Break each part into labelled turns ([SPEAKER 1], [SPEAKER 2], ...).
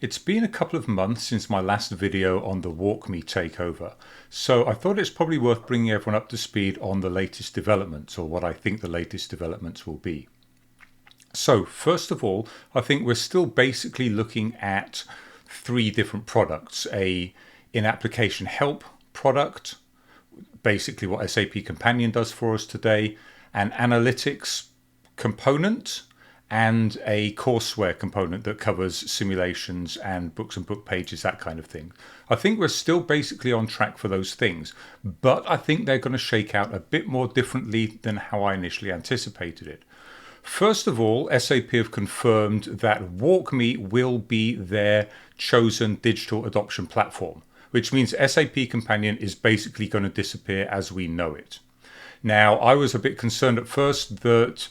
[SPEAKER 1] It's been a couple of months since my last video on the WalkMe takeover, so I thought it's probably worth bringing everyone up to speed on the latest developments, or what I think the latest developments will be. So first of all, I think we're still basically looking at three different products: a in-application help product, basically what SAP Companion does for us today, an analytics component, and a courseware component that covers simulations and book pages, that kind of thing. I think we're still basically on track for those things, but I think they're going to shake out a bit more differently than how I initially anticipated it. First of all, SAP have confirmed that WalkMe will be their chosen digital adoption platform, which means SAP Companion is basically going to disappear as we know it. Now, I was a bit concerned at first that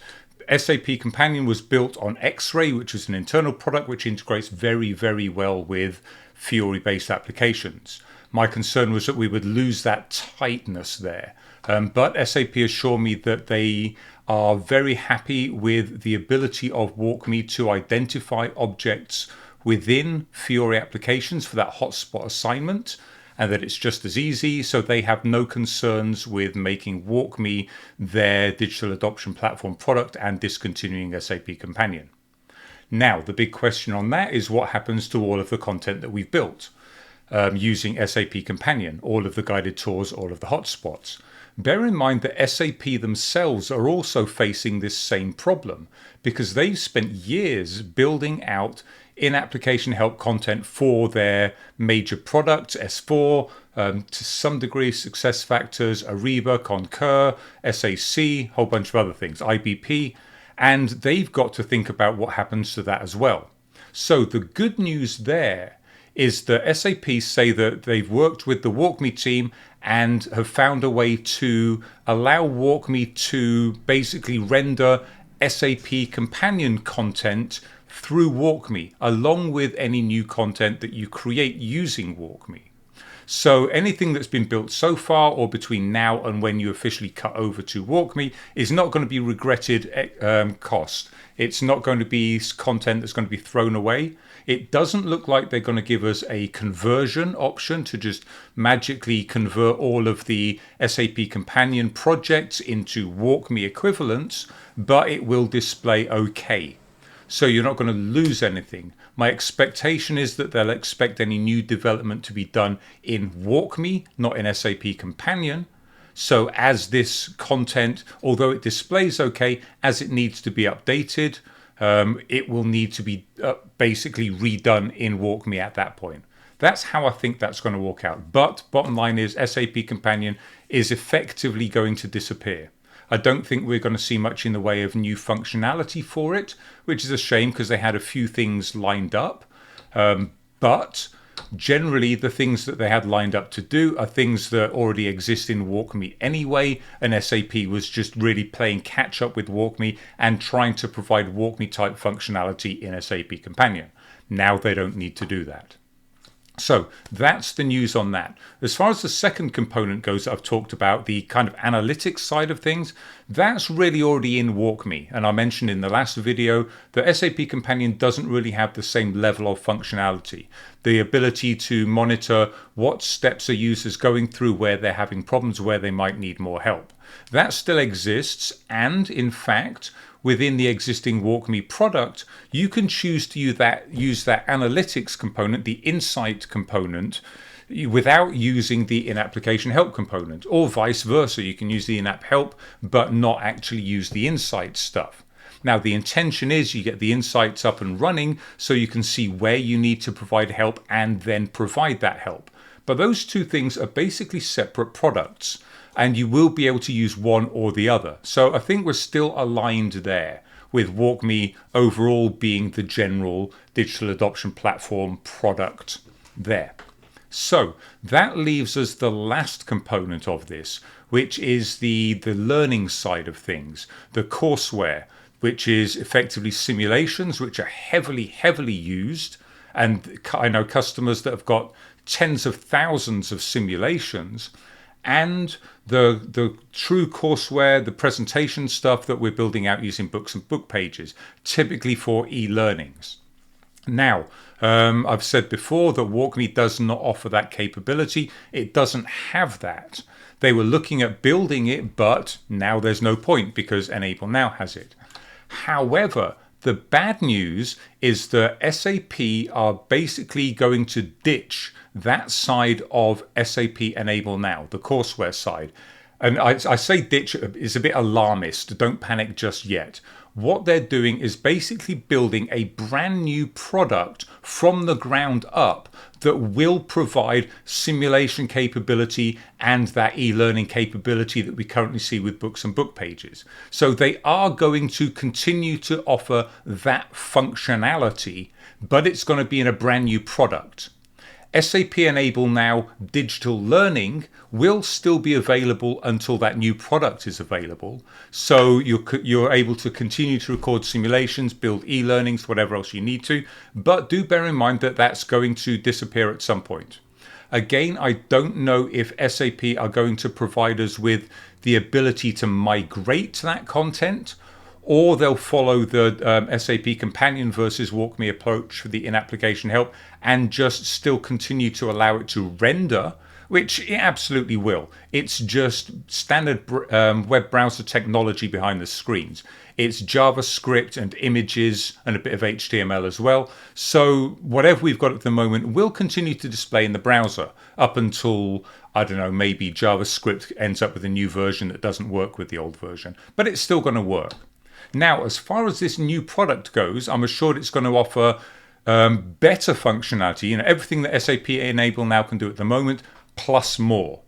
[SPEAKER 1] SAP Companion was built on X-Ray, which is an internal product which integrates very, very well with Fiori-based applications. My concern was that we would lose that tightness there. But SAP assured me that they are very happy with the ability of WalkMe to identify objects within Fiori applications for that hotspot assignment, and that it's just as easy, so they have no concerns with making WalkMe their digital adoption platform product and discontinuing SAP Companion. Now, the big question on that is what happens to all of the content that we've built using SAP Companion, all of the guided tours, all of the hotspots. Bear in mind that SAP themselves are also facing this same problem because they've spent years building out in-application help content for their major products, S4, to some degree SuccessFactors, Ariba, Concur, SAC, whole bunch of other things, IBP, and they've got to think about what happens to that as well. So the good news there is that SAP say that they've worked with the WalkMe team and have found a way to allow WalkMe to basically render SAP Companion content through WalkMe, along with any new content that you create using WalkMe. So anything that's been built so far or between now and when you officially cut over to WalkMe is not going to be regretted cost. It's not going to be content that's going to be thrown away. It doesn't look like they're going to give us a conversion option to just magically convert all of the SAP Companion projects into WalkMe equivalents, but it will display OK. So you're not going to lose anything. My expectation is that they'll expect any new development to be done in WalkMe, not in SAP Companion. So as this content, although it displays OK, as it needs to be updated, it will need to be basically redone in WalkMe at that point. That's how I think that's going to work out. But bottom line is SAP Companion is effectively going to disappear. I don't think we're going to see much in the way of new functionality for it, which is a shame because they had a few things lined up. But generally, the things that they had lined up to do are things that already exist in WalkMe anyway, and SAP was just really playing catch up with WalkMe and trying to provide WalkMe type functionality in SAP Companion. Now they don't need to do that. So that's the news on that. As far as the second component goes, I've talked about the kind of analytics side of things. That's really already in WalkMe. And I mentioned in the last video that SAP Companion doesn't really have the same level of functionality. The ability to monitor what steps are users going through, where they're having problems, where they might need more help. That still exists. And in fact, within the existing WalkMe product, you can choose to use that analytics component, the insight component, without using the in-application help component, or vice versa. You can use the in-app help, but not actually use the insight stuff. Now, the intention is you get the insights up and running so you can see where you need to provide help and then provide that help. But those two things are basically separate products, and you will be able to use one or the other. So I think we're still aligned there, with WalkMe overall being the general digital adoption platform product there. So that leaves us the last component of this, which is the learning side of things, the courseware, which is effectively simulations, which are heavily used. And I know customers that have got tens of thousands of simulations, and the true courseware, the presentation stuff that we're building out using books and book pages, typically for e-learnings. Now, I've said before that WalkMe does not offer that capability. It doesn't have that. They were looking at building it, but now there's no point because Enable Now has it. However, the bad news is that SAP are basically going to ditch that side of SAP Enable Now, the courseware side. And I say ditch is a bit alarmist. Don't panic just yet. What they're doing is basically building a brand new product from the ground up that will provide simulation capability and that e-learning capability that we currently see with books and book pages. So they are going to continue to offer that functionality, but it's going to be in a brand new product. SAP Enable Now digital learning will still be available until that new product is available. So you're able to continue to record simulations, build e-learnings, whatever else you need to. But do bear in mind that that's going to disappear at some point. Again, I don't know if SAP are going to provide us with the ability to migrate that content, or they'll follow the SAP Companion versus WalkMe approach for the in-application help and just still continue to allow it to render, which it absolutely will. It's just standard web browser technology behind the screens. It's JavaScript and images and a bit of HTML as well. So whatever we've got at the moment will continue to display in the browser up until, I don't know, maybe JavaScript ends up with a new version that doesn't work with the old version. But it's still going to work. Now, as far as this new product goes, I'm assured it's going to offer better functionality, everything that SAP Enable Now can do at the moment, plus more.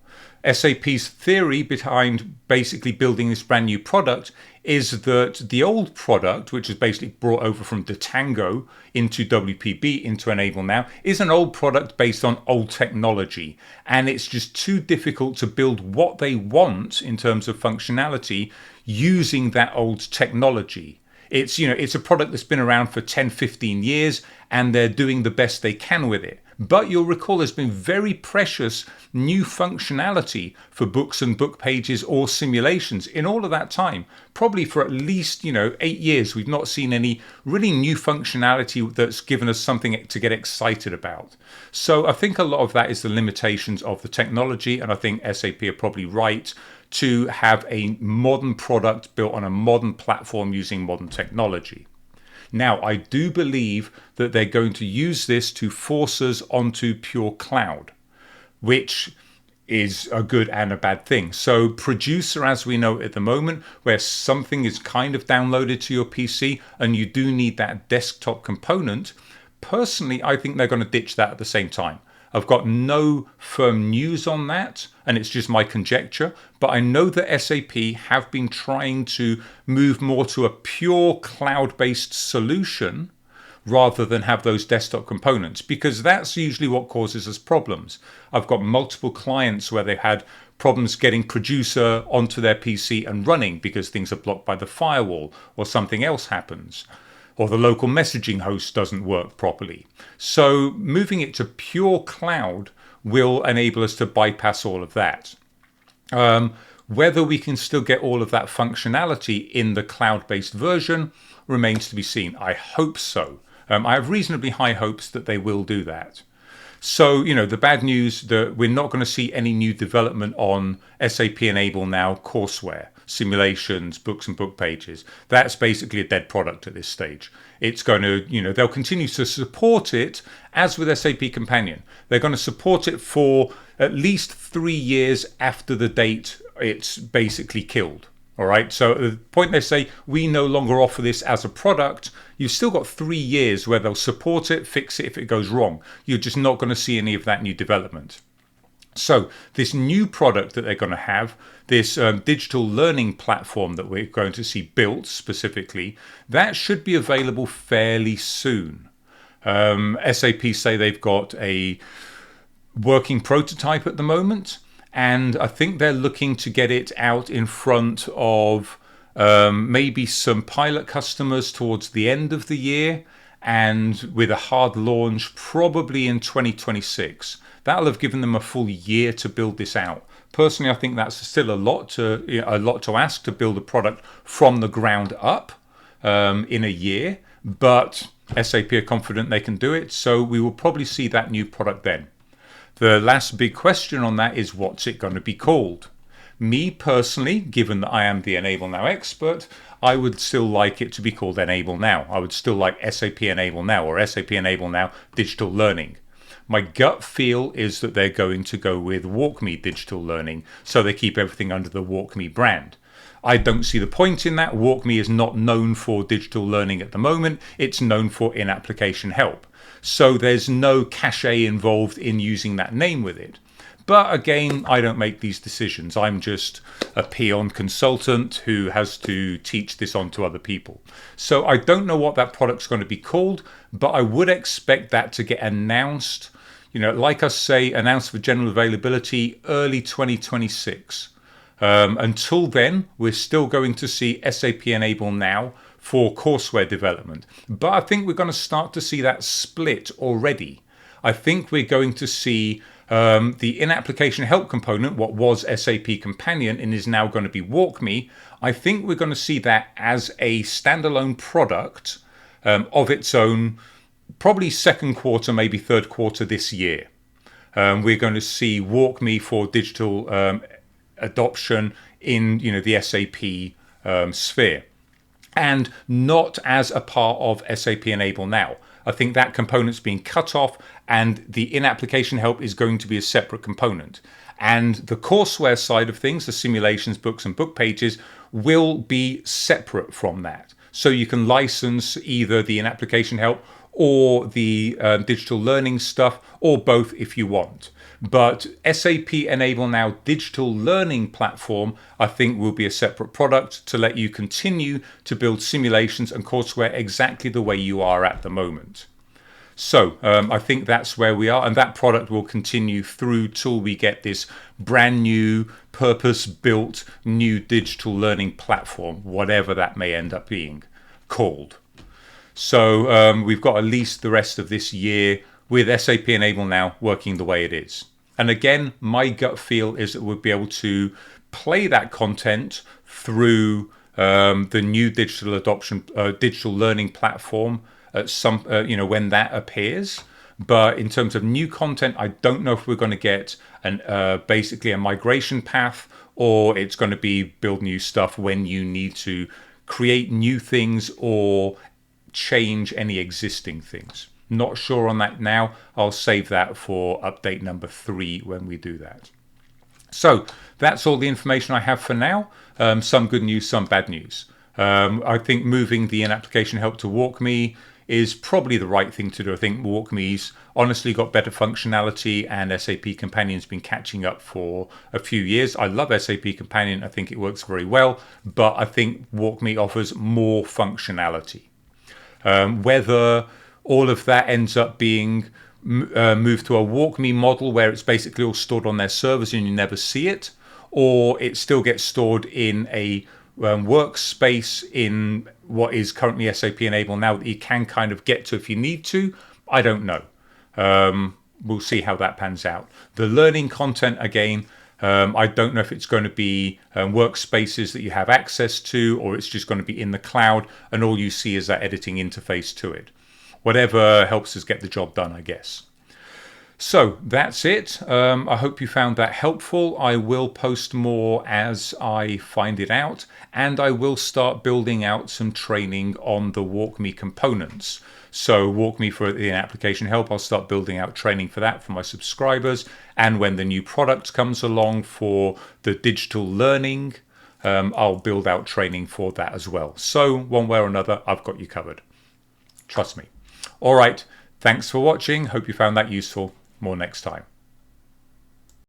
[SPEAKER 1] SAP's theory behind basically building this brand new product is that the old product, which is basically brought over from Detango into WPB, into Enable Now, is an old product based on old technology. And it's just too difficult to build what they want in terms of functionality using that old technology. It's a product that's been around for 10, 15 years, and they're doing the best they can with it. But you'll recall there's been very precious new functionality for books and book pages or simulations in all of that time. Probably for at least, 8 years, we've not seen any really new functionality that's given us something to get excited about. So I think a lot of that is the limitations of the technology, and I think SAP are probably right to have a modern product built on a modern platform using modern technology. Now, I do believe that they're going to use this to force us onto pure cloud, which is a good and a bad thing. So Producer, as we know at the moment, where something is kind of downloaded to your PC and you do need that desktop component, personally, I think they're going to ditch that at the same time. I've got no firm news on that, and it's just my conjecture, but I know that SAP have been trying to move more to a pure cloud-based solution rather than have those desktop components, because that's usually what causes us problems. I've got multiple clients where they've had problems getting Producer onto their PC and running because things are blocked by the firewall or something else happens, or the local messaging host doesn't work properly. So moving it to pure cloud will enable us to bypass all of that. Whether we can still get all of that functionality in the cloud-based version remains to be seen. I hope so. I have reasonably high hopes that they will do that. So, the bad news that we're not going to see any new development on SAP Enable Now courseware, simulations, books and book pages. That's basically a dead product at this stage. It's going to, they'll continue to support it as with SAP Companion. They're going to support it for at least 3 years after the date it's basically killed. All right. So at the point they say we no longer offer this as a product, you've still got 3 years where they'll support it, fix it if it goes wrong. You're just not going to see any of that new development. So this new product that they're going to have, this digital learning platform that we're going to see built specifically, that should be available fairly soon. SAP say they've got a working prototype at the moment, and I think they're looking to get it out in front of maybe some pilot customers towards the end of the year, and with a hard launch probably in 2026. That'll have given them a full year to build this out. Personally, I think that's still a lot to ask to build a product from the ground up in a year. But SAP are confident they can do it, so we will probably see that new product then. The last big question on that is, what's it going to be called? Me personally, given that I am the Enable Now expert, I would still like it to be called Enable Now. I would still like SAP Enable Now or SAP Enable Now Digital Learning. My gut feel is that they're going to go with WalkMe Digital Learning, so they keep everything under the WalkMe brand. I don't see the point in that. WalkMe is not known for digital learning at the moment. It's known for in-application help. So there's no cachet involved in using that name with it. But again, I don't make these decisions. I'm just a peon consultant who has to teach this on to other people. So I don't know what that product's going to be called, but I would expect that to get announced, like I say, announced for general availability early 2026. Until then, we're still going to see SAP Enable Now for courseware development. But I think we're going to start to see that split already. I think we're going to see the in-application help component, what was SAP Companion and is now going to be WalkMe. I think we're going to see that as a standalone product of its own, probably second quarter, maybe third quarter this year. We're going to see WalkMe for digital adoption in the SAP sphere, and not as a part of SAP Enable Now. I think that component's being cut off, and the in-application help is going to be a separate component. And the courseware side of things, the simulations, books, and book pages, will be separate from that. So you can license either the in-application help or the digital learning stuff, or both if you want. But SAP Enable Now Digital Learning Platform, I think, will be a separate product to let you continue to build simulations and courseware exactly the way you are at the moment. So I think that's where we are, and that product will continue through till we get this brand new, purpose-built, new digital learning platform, whatever that may end up being called. So we've got at least the rest of this year with SAP Enable Now working the way it is. And again, my gut feel is that we'll be able to play that content through the new digital learning platform at some, when that appears. But in terms of new content, I don't know if we're going to get basically a migration path, or it's going to be build new stuff when you need to create new things or change any existing things. Not sure on that now. I'll save that for update number 3 when we do that. So that's all the information I have for now. Some good news, some bad news. I think moving the in-application help to WalkMe is probably the right thing to do. I think WalkMe's honestly got better functionality, and SAP Companion's been catching up for a few years. I love SAP Companion. I think it works very well, but I think WalkMe offers more functionality. Whether all of that ends up being moved to a WalkMe model where it's basically all stored on their servers and you never see it, or it still gets stored in a workspace in what is currently SAP Enable Now that you can kind of get to if you need to, I don't know. We'll see how that pans out. The learning content, again, I don't know if it's going to be workspaces that you have access to, or it's just going to be in the cloud and all you see is that editing interface to it. Whatever helps us get the job done, I guess. So that's it. I hope you found that helpful. I will post more as I find it out, and I will start building out some training on the WalkMe components. So WalkMe for the application help, I'll start building out training for that for my subscribers. And when the new product comes along for the digital learning, I'll build out training for that as well. So one way or another, I've got you covered. Trust me. All right. Thanks for watching. Hope you found that useful. More next time.